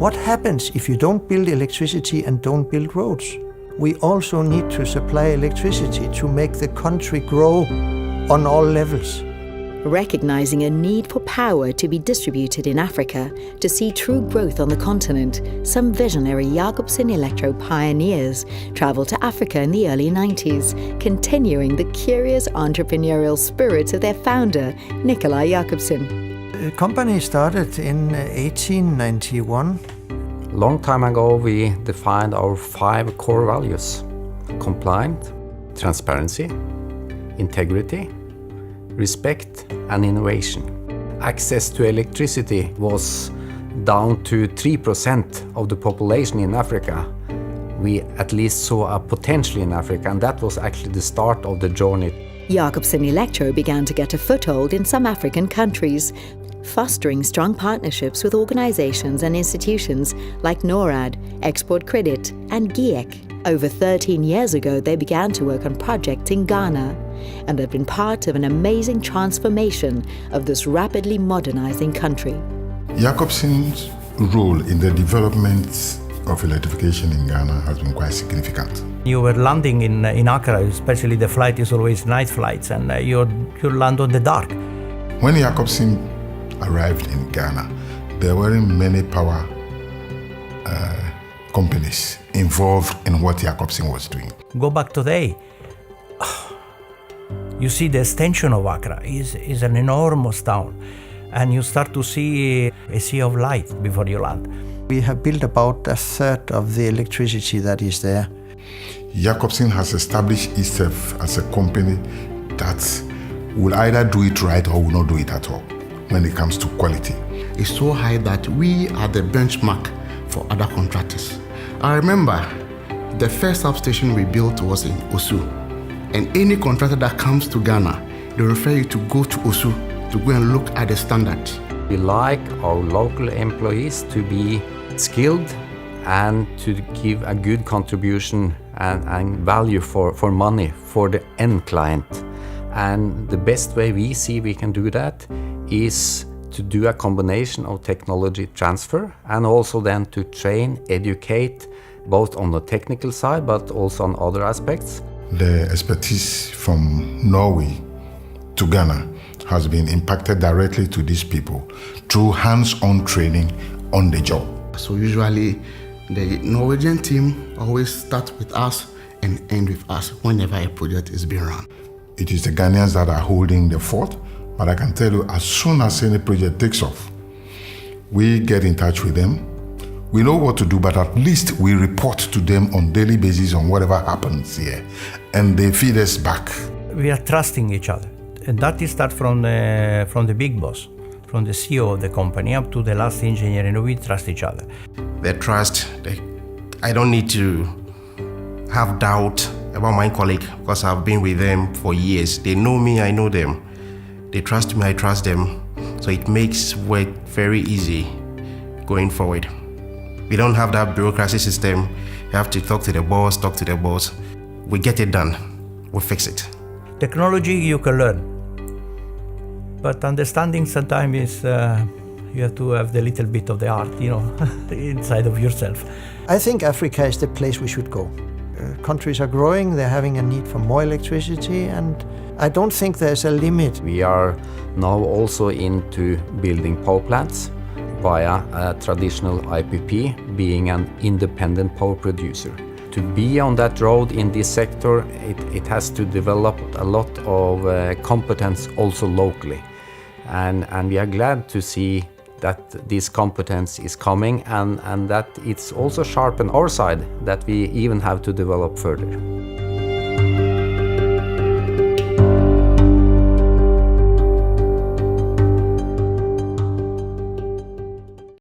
What happens if you don't build electricity and don't build roads? We also need to supply electricity to make the country grow on all levels. Recognizing a need for power to be distributed in Africa to see true growth on the continent, some visionary Jacobsen Elektro pioneers traveled to Africa in the early 90s, continuing the curious entrepreneurial spirit of their founder, Mikkel Jacobsen. The company started in 1891. Long time ago, we defined our 5 core values: compliant, transparency, integrity, respect and innovation. Access to electricity was down to 3% of the population in Africa. We at least saw a potential in Africa, and that was actually the start of the journey. Jacobsen Elektro began to get a foothold in some African countries, fostering strong partnerships with organizations and institutions like NORAD, Export Credit and GIEC. Over 13 years ago, they began to work on projects in Ghana, and have been part of an amazing transformation of this rapidly modernizing country. Jacobsen's role in the development of electrification in Ghana has been quite significant. You were landing in Accra, especially the flight is always night flights, and you land on the dark. When Jacobsen arrived in Ghana, there weren't many power companies involved in what Jacobsen was doing. Go back today, you see the extension of Accra is an enormous town, and you start to see a sea of light before you land. We have built about a third of the electricity that is there. Jacobsen has established itself as a company that will either do it right or will not do it at all when it comes to quality. It's so high that we are the benchmark for other contractors. I remember the first substation we built was in Osu, and any contractor that comes to Ghana, they refer you to go to Osu to go and look at the standard. We like our local employees to be skilled and to give a good contribution and value for money for the end client. And the best way we see we can do that is to do a combination of technology transfer and also then to train, educate, both on the technical side but also on other aspects. The expertise from Norway to Ghana has been impacted directly to these people through hands-on training on the job. So usually the Norwegian team always starts with us and end with us whenever a project is being run. It is the Ghanaians that are holding the fort, but I can tell you, as soon as any project takes off, we get in touch with them. We know what to do, but at least we report to them on daily basis on whatever happens here, and they feed us back. We are trusting each other, and that is start from the big boss, from the CEO of the company up to the last engineer, and we trust each other. The trust, I don't need to have doubt about my colleague because I've been with them for years. They know me, I know them. They trust me, I trust them. So it makes work very easy going forward. We don't have that bureaucracy system. You have to talk to the boss. We get it done. We fix it. Technology you can learn, but understanding sometimes is you have to have the little bit of the art, inside of yourself. I think Africa is the place we should go. Countries are growing, they're having a need for more electricity, and I don't think there's a limit. We are now also into building power plants via a traditional IPP, being an independent power producer. To be on that road in this sector, it has to develop a lot of competence also locally. And we are glad to see that this competence is coming and that it's also sharp on our side that we even have to develop further.